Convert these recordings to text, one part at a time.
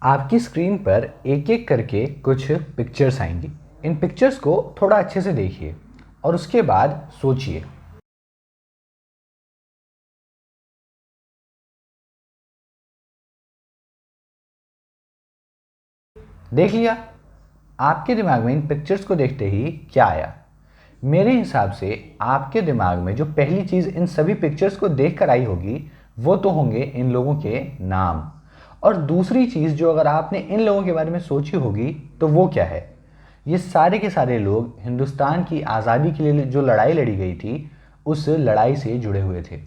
आपकी स्क्रीन पर एक एक करके कुछ पिक्चर्स आएंगी। इन पिक्चर्स को थोड़ा अच्छे से देखिए और उसके बाद सोचिए। देख लिया? आपके दिमाग में इन पिक्चर्स को देखते ही क्या आया? मेरे हिसाब से आपके दिमाग में जो पहली चीज़ इन सभी पिक्चर्स को देखकर आई होगी वो तो होंगे इन लोगों के नाम। और दूसरी चीज़ जो अगर आपने इन लोगों के बारे में सोची होगी तो वो क्या है? ये सारे के सारे लोग हिंदुस्तान की आज़ादी के लिए जो लड़ाई लड़ी गई थी उस लड़ाई से जुड़े हुए थे।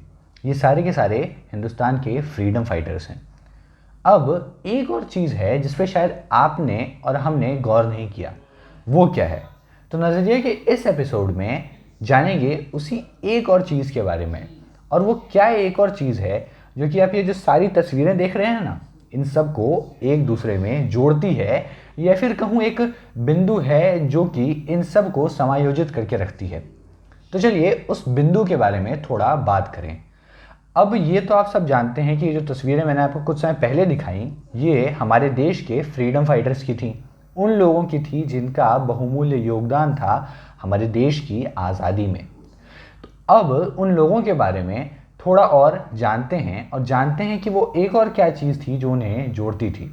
ये सारे के सारे हिंदुस्तान के फ्रीडम फाइटर्स हैं। अब एक और चीज़ है जिस पे शायद आपने और हमने गौर नहीं किया, वो क्या है? तो नज़रिए के इस एपिसोड में जानेंगे उसी एक और चीज़ के बारे में। और वो क्या एक और चीज़ है जो कि आप ये जो सारी तस्वीरें देख रहे हैं ना, इन सब को एक दूसरे में जोड़ती है, या फिर कहूँ एक बिंदु है जो कि इन सब को समायोजित करके रखती है। तो चलिए उस बिंदु के बारे में थोड़ा बात करें। अब ये तो आप सब जानते हैं कि ये जो तस्वीरें मैंने आपको कुछ समय पहले दिखाई, ये हमारे देश के फ्रीडम फाइटर्स की थी। उन लोगों की थी जिनका बहुमूल्य योगदान था हमारे देश की आज़ादी में। तो अब उन लोगों के बारे में थोड़ा और जानते हैं और जानते हैं कि वो एक और क्या चीज़ थी जो उन्हें जोड़ती थी।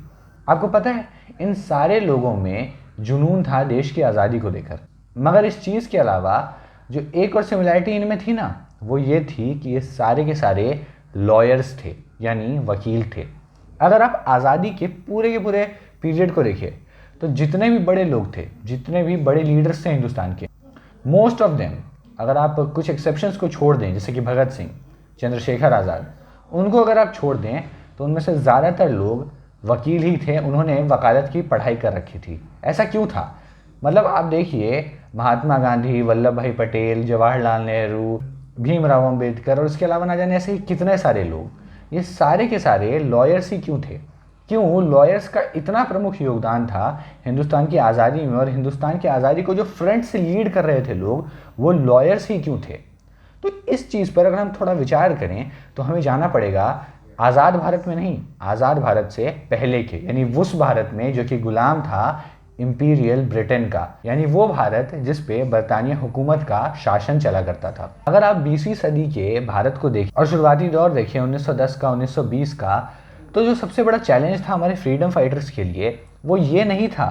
आपको पता है, इन सारे लोगों में जुनून था देश की आज़ादी को लेकर। मगर इस चीज़ के अलावा जो एक और सिमिलैरिटी इनमें थी ना, वो ये थी कि ये सारे के सारे लॉयर्स थे, यानी वकील थे। अगर आप आज़ादी के पूरे पीरियड को देखिए तो जितने भी बड़े लोग थे, जितने भी बड़े लीडर्स थे हिंदुस्तान के, मोस्ट ऑफ देम, अगर आप कुछ एक्सेप्शंस को छोड़ दें जैसे कि भगत सिंह, चंद्रशेखर आज़ाद, उनको अगर आप छोड़ दें तो उनमें से ज़्यादातर लोग वकील ही थे। उन्होंने वकालत की पढ़ाई कर रखी थी। ऐसा क्यों था? मतलब आप देखिए, महात्मा गांधी, वल्लभ भाई पटेल, जवाहरलाल नेहरू, भीमराव अंबेडकर और उसके अलावा ना जाने ऐसे ही कितने सारे लोग, ये सारे के सारे लॉयर्स ही क्यों थे? क्यों लॉयर्स का इतना प्रमुख योगदान था हिंदुस्तान की आज़ादी में? और हिंदुस्तान की आज़ादी को जो फ्रंट से लीड कर रहे थे लोग, वो लॉयर्स ही क्यों थे? तो इस चीज़ पर अगर हम थोड़ा विचार करें तो हमें जाना पड़ेगा आज़ाद भारत में नहीं, आज़ाद भारत से पहले के, यानी उस भारत में जो कि गुलाम था इंपीरियल ब्रिटेन का, यानी वो भारत जिस पे बरतानिया हुकूमत का शासन चला करता था। अगर आप 20वीं सदी के भारत को देखें और शुरुआती दौर देखें 1910 का, 1920 का, तो जो सबसे बड़ा चैलेंज था हमारे फ्रीडम फाइटर्स के लिए वो ये नहीं था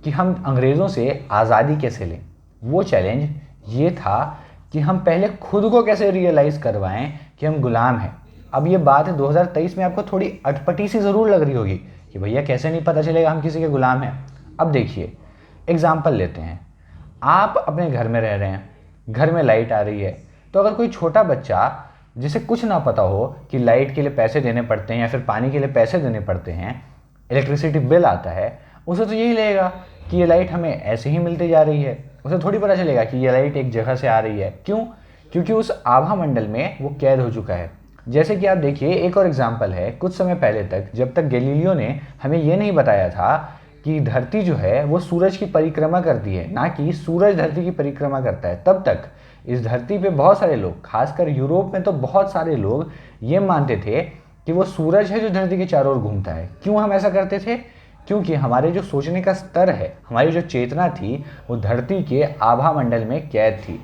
कि हम अंग्रेज़ों से आज़ादी कैसे लें। वो चैलेंज ये था कि हम पहले खुद को कैसे रियलाइज़ करवाएं कि हम गुलाम हैं। अब ये बात 2023 में आपको थोड़ी अटपटी सी ज़रूर लग रही होगी कि भैया कैसे नहीं पता चलेगा हम किसी के गुलाम हैं। अब देखिए, एग्जाम्पल लेते हैं। आप अपने घर में रह रहे हैं, घर में लाइट आ रही है, तो अगर कोई छोटा बच्चा जिसे कुछ ना पता हो कि लाइट के लिए पैसे देने पड़ते हैं या फिर पानी के लिए पैसे देने पड़ते हैं, इलेक्ट्रिसिटी बिल आता है, उसे तो यही लगेगा कि ये लाइट हमें ऐसे ही मिलती जा रही है। उसे थोड़ी पता चलेगा कि ये लाइट एक जगह से आ रही है। क्यों? क्योंकि उस आभा मंडल में वो कैद हो चुका है। जैसे कि आप देखिए, एक और एग्जाम्पल है, कुछ समय पहले तक जब तक गैलीलियो ने हमें ये नहीं बताया था कि धरती जो है वो सूरज की परिक्रमा करती है, ना कि सूरज धरती की परिक्रमा करता है, तब तक इस धरती पे बहुत सारे लोग, खासकर यूरोप में तो बहुत सारे लोग ये मानते थे कि वो सूरज है जो धरती के चारों ओर घूमता है। क्यों हम ऐसा करते थे? क्योंकि हमारे जो सोचने का स्तर है, हमारी जो चेतना थी, वो धरती के आभा मंडल में कैद थी।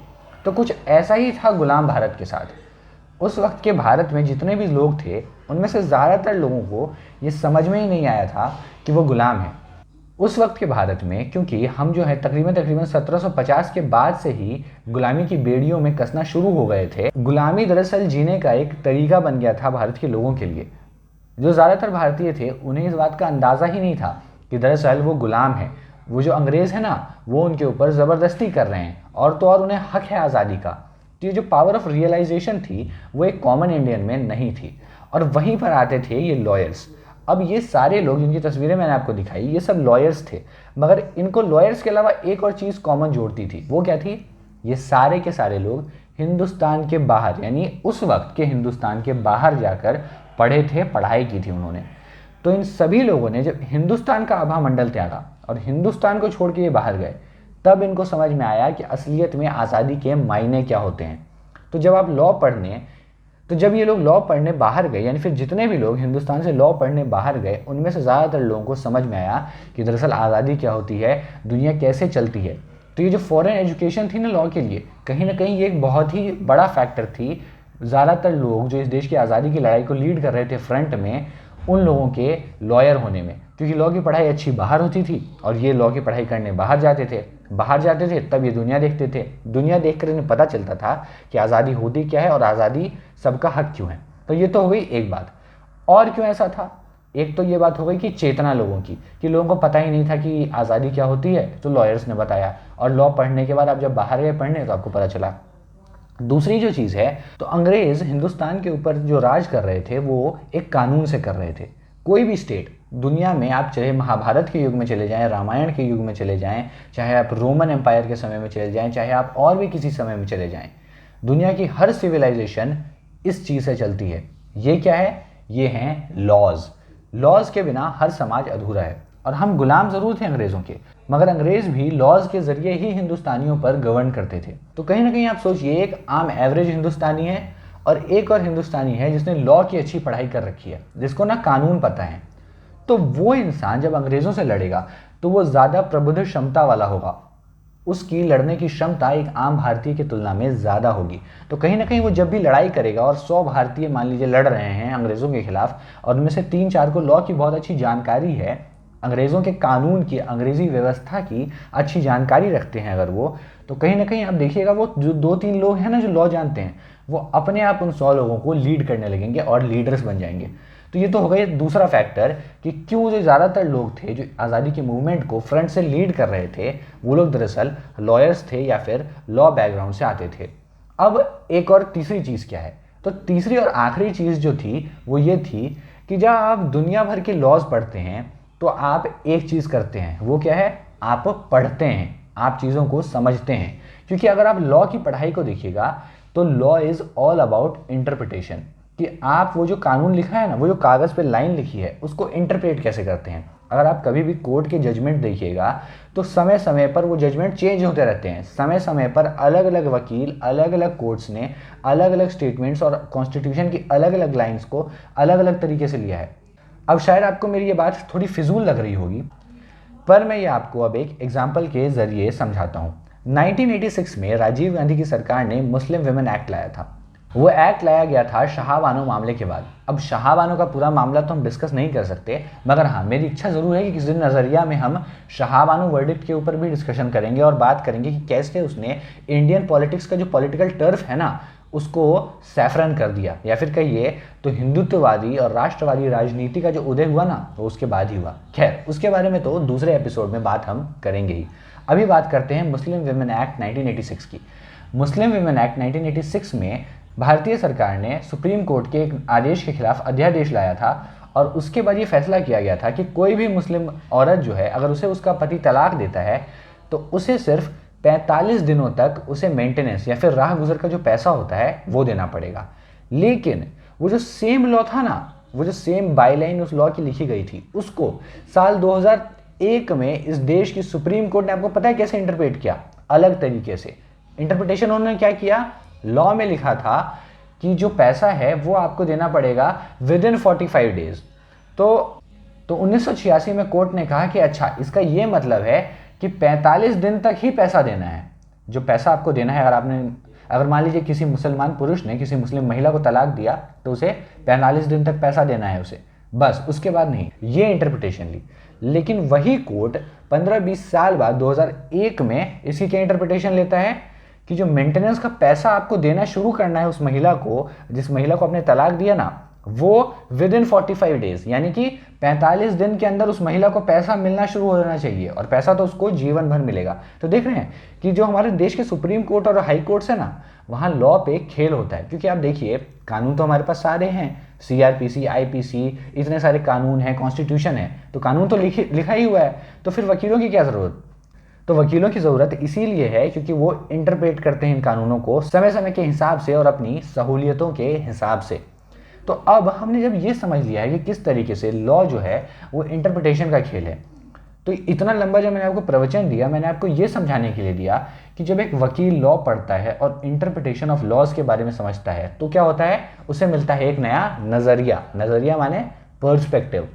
तो कुछ ऐसा ही था गुलाम भारत के साथ। उस वक्त के भारत में जितने भी लोग थे उनमें से ज़्यादातर लोगों को ये समझ में ही नहीं आया था कि वो गुलाम हैं। उस वक्त के भारत में, क्योंकि हम जो है तकरीबन तकरीबन 1750 के बाद से ही गुलामी की बेड़ियों में कसना शुरू हो गए थे। गुलामी दरअसल जीने का एक तरीका बन गया था भारत के लोगों के लिए। जो ज़्यादातर भारतीय थे उन्हें इस बात का अंदाज़ा ही नहीं था कि दरअसल वो गुलाम है। वो जो अंग्रेज़ है ना, वो उनके ऊपर ज़बरदस्ती कर रहे हैं, और तो और उन्हें हक है आज़ादी का। तो ये जो पावर ऑफ रियलाइजेशन थी वो एक कॉमन इंडियन में नहीं थी। और वहीं पर आते थे ये लॉयर्स। अब ये सारे लोग जिनकी तस्वीरें मैंने आपको दिखाई, ये सब लॉयर्स थे। मगर इनको लॉयर्स के अलावा एक और चीज़ कॉमन जोड़ती थी। वो क्या थी? ये सारे के सारे लोग हिंदुस्तान के बाहर, यानी उस वक्त के हिंदुस्तान के बाहर जाकर पढ़े थे, पढ़ाई की थी उन्होंने। तो इन सभी लोगों ने जब हिंदुस्तान का आभा मंडल त्यागा और हिंदुस्तान को छोड़ के ये बाहर गए, तब इनको समझ में आया कि असलियत में आज़ादी के मायने क्या होते हैं। तो जब आप लॉ पढ़ने, तो जब ये लोग लॉ पढ़ने बाहर गए, यानी फिर जितने भी लोग हिंदुस्तान से लॉ पढ़ने बाहर गए, उनमें से ज़्यादातर लोगों को समझ में आया कि दरअसल आज़ादी क्या होती है, दुनिया कैसे चलती है। तो ये जो फॉरेन एजुकेशन थी ना लॉ के लिए, कहीं ना कहीं ये एक बहुत ही बड़ा फैक्टर थी। ज़्यादातर लोग जो इस देश की आज़ादी की लड़ाई को लीड कर रहे थे फ्रंट में, उन लोगों के लॉयर होने में, क्योंकि लॉ की पढ़ाई अच्छी बाहर होती थी और ये लॉ की पढ़ाई करने बाहर जाते थे। तब ये दुनिया देखते थे, दुनिया देखकर इन्हें पता चलता था कि आज़ादी होती क्या है और आज़ादी सबका हक क्यों है। तो ये तो हो गई एक बात। और क्यों ऐसा था, एक तो ये बात हो गई कि चेतना लोगों की, कि लोगों को पता ही नहीं था कि आज़ादी क्या होती है, तो लॉयर्स ने बताया, और लॉ पढ़ने के बाद आप जब बाहर गए पढ़ने तो आपको पता चला। दूसरी जो चीज़ है, तो अंग्रेज़ हिंदुस्तान के ऊपर जो राज कर रहे थे वो एक कानून से कर रहे थे। कोई भी स्टेट दुनिया में, आप चाहे महाभारत के युग में चले जाएं, रामायण के युग में चले जाएं, चाहे आप रोमन एम्पायर के समय में चले जाएं, चाहे आप और भी किसी समय में चले जाएं, दुनिया की हर सिविलाइजेशन इस चीज़ से चलती है। ये क्या है, ये हैं लॉज। लॉज के बिना हर समाज अधूरा है। और हम गुलाम ज़रूर थे अंग्रेज़ों के, मगर अंग्रेज़ भी लॉज के ज़रिए ही हिंदुस्तानियों पर गवर्न करते थे। तो कहीं ना कहीं आप सोचिए, एक आम एवरेज हिंदुस्तानी है और एक और हिंदुस्तानी है जिसने लॉ की अच्छी पढ़ाई कर रखी है, जिसको ना कानून पता है। तो वो इंसान जब अंग्रेज़ों से लड़ेगा तो वो ज़्यादा प्रबुद्ध क्षमता वाला होगा, उसकी लड़ने की क्षमता एक आम भारतीय की तुलना में ज़्यादा होगी। तो कहीं ना कहीं वो जब भी लड़ाई करेगा और 100 भारतीय मान लीजिए लड़ रहे हैं अंग्रेज़ों के खिलाफ, और उनमें से 3-4 को लॉ की बहुत अच्छी जानकारी है, अंग्रेज़ों के कानून की, अंग्रेज़ी व्यवस्था की अच्छी जानकारी रखते हैं अगर वो, तो कहीं ना कहीं आप देखिएगा वो जो 2-3 लोग हैं ना जो लॉ जानते हैं, वो अपने आप उन 100 लोगों को लीड करने लगेंगे और लीडर्स बन जाएंगे। तो ये तो हो गया दूसरा फैक्टर कि क्यों जो ज़्यादातर लोग थे जो आज़ादी के मूवमेंट को फ्रंट से लीड कर रहे थे, वो लोग दरअसल लॉयर्स थे या फिर लॉ बैकग्राउंड से आते थे। अब एक और तीसरी चीज़ क्या है, तो तीसरी और आखिरी चीज़ जो थी वो ये थी कि जब आप दुनिया भर के लॉज पढ़ते हैं तो आप एक चीज़ करते हैं, वो क्या है, आप पढ़ते हैं, आप चीज़ों को समझते हैं। क्योंकि अगर आप लॉ की पढ़ाई को देखिएगा तो law is all about interpretation, कि आप वो जो कानून लिखा है ना, वो जो कागज़ पे लाइन लिखी है, उसको इंटरप्रेट कैसे करते हैं। अगर आप कभी भी कोर्ट के जजमेंट देखिएगा तो समय समय पर वो जजमेंट चेंज होते रहते हैं। समय समय पर अलग अलग वकील, अलग अलग कोर्ट्स ने अलग अलग स्टेटमेंट्स और कॉन्स्टिट्यूशन की अलग अलग लाइन्स को अलग अलग तरीके से लिया है। अब शायद आपको मेरी ये बात थोड़ी फिजूल लग रही होगी, पर मैं ये आपको अब एक एग्जाम्पल के ज़रिए समझाता हूँ। 1986 में राजीव गांधी की सरकार ने मुस्लिम विमेन एक्ट लाया था। वो एक्ट लाया गया था शाह बानो मामले के बाद। अब शाह बानो का पूरा मामला तो हम डिस्कस नहीं कर सकते, मगर हाँ मेरी इच्छा ज़रूर है कि किसी दिन नज़रिया में हम शाह बानो वर्डिक्ट के ऊपर भी डिस्कशन करेंगे और बात करेंगे कि कैसे उसने इंडियन पॉलिटिक्स का जो पॉलिटिकल टर्फ है ना, उसको सैफरन कर दिया, या फिर कहिए तो हिंदुत्ववादी और राष्ट्रवादी राजनीति का जो उदय हुआ ना, वो उसके बाद ही हुआ। खैर, उसके बारे में तो दूसरे एपिसोड में बात हम करेंगे ही। अभी बात करते हैं मुस्लिम विमेन एक्ट 1986 की। मुस्लिम विमेन एक्ट 1986 में भारतीय सरकार ने सुप्रीम कोर्ट के एक आदेश के खिलाफ अध्यादेश लाया था, और उसके बाद ये फैसला किया गया था कि कोई भी मुस्लिम औरत जो है, अगर उसे उसका पति तलाक देता है तो उसे सिर्फ 45 दिनों तक उसे मेंटेनेंस या फिर राह गुजर का जो पैसा होता है वो देना पड़ेगा। लेकिन वो जो सेम लॉ था ना, वो जो सेम बाईलाइन उस लॉ की लिखी गई थी, उसको साल 2001 में इस देश की सुप्रीम कोर्ट ने, आपको पता है कैसे इंटरप्रेट किया, अलग तरीके से इंटरप्रिटेशन। उन्होंने क्या किया, लॉ में लिखा था कि जो पैसा है वो आपको देना पड़ेगा विद इन 45 डेज। तो 1986 में कोर्ट ने कहा कि अच्छा, इसका ये मतलब है कि 45 दिन तक ही पैसा देना है। जो पैसा आपको देना है, अगर मान लीजिए किसी मुसलमान पुरुष ने किसी मुस्लिम महिला को तलाक दिया तो उसे 45 दिन तक पैसा देना है उसे, बस, उसके बाद नहीं। ये इंटरप्रिटेशन ली। लेकिन वही कोर्ट 15-20 साल बाद 2001 में इसकी क्या इंटरप्रिटेशन लेता है कि जो मेंटेनेंस का पैसा आपको देना शुरू करना है उस महिला को, जिस महिला को आपने तलाक दिया ना, वो विद इन 45 डेज, यानी कि 45 दिन के अंदर उस महिला को पैसा मिलना शुरू हो जाना चाहिए, और पैसा तो उसको जीवन भर मिलेगा। तो देख रहे हैं कि जो हमारे देश के सुप्रीम कोर्ट और हाई कोर्ट्स है ना, वहाँ लॉ पे खेल होता है। क्योंकि आप देखिए, कानून तो हमारे पास सारे हैं, CRPC, IPC, इतने सारे कानून हैं, कॉन्स्टिट्यूशन है, तो कानून तो लिखा ही हुआ है, तो फिर वकीलों की क्या ज़रूरत। तो वकीलों की ज़रूरत इसीलिए है क्योंकि वो इंटरप्रेट करते हैं इन कानूनों को समय समय के हिसाब से और अपनी सहूलियतों के हिसाब से। तो अब हमने जब ये समझ लिया है कि किस तरीके से लॉ जो है वो इंटरप्रिटेशन का खेल है, तो इतना लंबा जब मैंने आपको प्रवचन दिया, मैंने आपको ये समझाने के लिए दिया कि जब एक वकील लॉ पढ़ता है और इंटरप्रिटेशन ऑफ लॉज के बारे में समझता है तो क्या होता है, उसे मिलता है एक नया नजरिया। नजरिया माने पर्सपेक्टिव।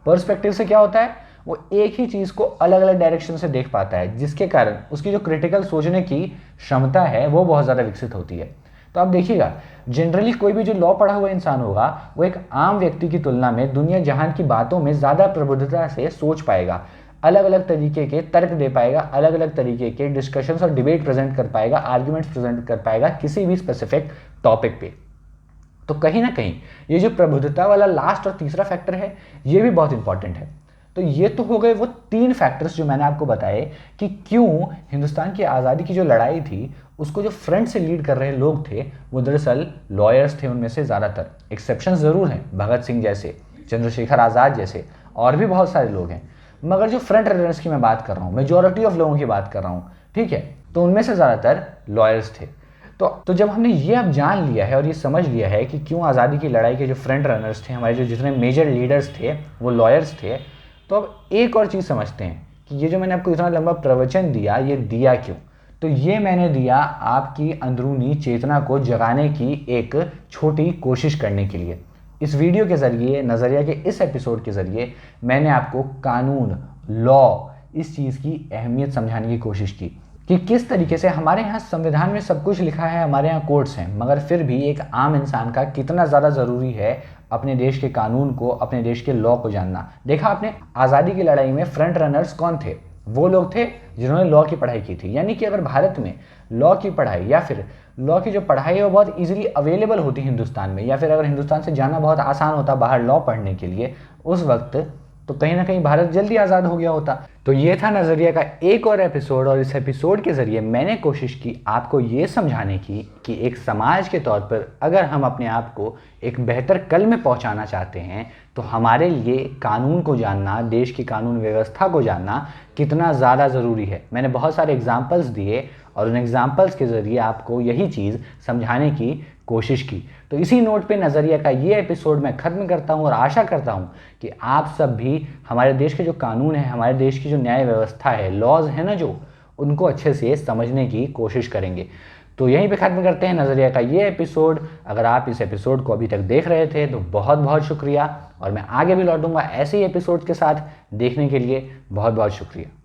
पर्सपेक्टिव से क्या होता है, वो एक ही चीज को अलग अलग डायरेक्शन से देख पाता है, जिसके कारण उसकी जो क्रिटिकल सोचने की क्षमता है वो बहुत ज्यादा विकसित होती है। तो आप देखिएगा, जनरली कोई भी जो लॉ पढ़ा हुआ इंसान होगा वो एक आम व्यक्ति की तुलना में दुनिया जहान की बातों में ज्यादा प्रबुद्धता से सोच पाएगा, अलग अलग तरीके के तर्क दे पाएगा, अलग अलग तरीके के डिस्कशंस और डिबेट प्रेजेंट कर पाएगा, आर्ग्यूमेंट्स प्रेजेंट कर पाएगा किसी भी स्पेसिफिक टॉपिक पे। तो कहीं ना कहीं ये जो प्रबुद्धता वाला लास्ट और तीसरा फैक्टर है, ये भी बहुत इंपॉर्टेंट है। तो ये तो हो गए वो 3 फैक्टर्स जो मैंने आपको बताए कि क्यों हिंदुस्तान की आज़ादी की जो लड़ाई थी उसको जो फ्रंट से लीड कर रहे लोग थे वो दरअसल लॉयर्स थे। उनमें से ज़्यादातर, एक्सेप्शंस ज़रूर हैं, भगत सिंह जैसे, चंद्रशेखर आज़ाद जैसे, और भी बहुत सारे लोग हैं, मगर जो फ्रंट रनर्स की मैं बात कर रहा हूँ, मेजॉरिटी ऑफ लोगों की बात कर रहा हूँ, ठीक है, तो उनमें से ज़्यादातर लॉयर्स थे। तो जब हमने ये अब जान लिया है और ये समझ लिया है कि क्यों आज़ादी की लड़ाई के जो फ्रंट रनर्स थे, हमारे जो जितने मेजर लीडर्स थे वो लॉयर्स थे, तो अब एक और चीज़ समझते हैं कि ये जो मैंने आपको इतना लंबा प्रवचन दिया, ये दिया क्यों। तो ये मैंने दिया आपकी अंदरूनी चेतना को जगाने की एक छोटी कोशिश करने के लिए। इस वीडियो के ज़रिए, नज़रिया के इस एपिसोड के ज़रिए मैंने आपको कानून, लॉ, इस चीज़ की अहमियत समझाने की कोशिश की कि किस तरीके से हमारे यहाँ संविधान में सब कुछ लिखा है, हमारे यहाँ कोर्ट्स हैं, मगर फिर भी एक आम इंसान का कितना ज़्यादा ज़रूरी है अपने देश के कानून को, अपने देश के लॉ को जानना। देखा आपने, आज़ादी की लड़ाई में फ्रंट रनर्स कौन थे? वो लोग थे जिन्होंने लॉ की पढ़ाई की थी। यानी कि अगर भारत में लॉ की पढ़ाई या फिर लॉ की जो पढ़ाई है वो बहुत इजीली अवेलेबल होती हिंदुस्तान में, या फिर अगर हिंदुस्तान से जाना बहुत आसान होता बाहर लॉ पढ़ने के लिए उस वक्त, तो कहीं ना कहीं भारत जल्दी आज़ाद हो गया होता। तो ये था नज़रिया का एक और एपिसोड, और इस एपिसोड के ज़रिए मैंने कोशिश की आपको ये समझाने की कि एक समाज के तौर पर अगर हम अपने आप को एक बेहतर कल में पहुंचाना चाहते हैं तो हमारे लिए कानून को जानना, देश की कानून व्यवस्था को जानना कितना ज़्यादा ज़रूरी है। मैंने बहुत सारे एग्जाम्पल्स दिए और उन एग्जाम्पल्स के ज़रिए आपको यही चीज़ समझाने की कोशिश की। तो इसी नोट पे नज़रिया का ये एपिसोड मैं ख़त्म करता हूँ और आशा करता हूँ कि आप सब भी हमारे देश के जो कानून है, हमारे देश की जो न्याय व्यवस्था है, लॉज है ना, जो उनको अच्छे से समझने की कोशिश करेंगे। तो यहीं पे ख़त्म करते हैं नज़रिया का ये एपिसोड। अगर आप इस एपिसोड को अभी तक देख रहे थे तो बहुत बहुत शुक्रिया, और मैं आगे भी लौटूंगा ऐसे ही एपिसोड के साथ। देखने के लिए बहुत बहुत शुक्रिया।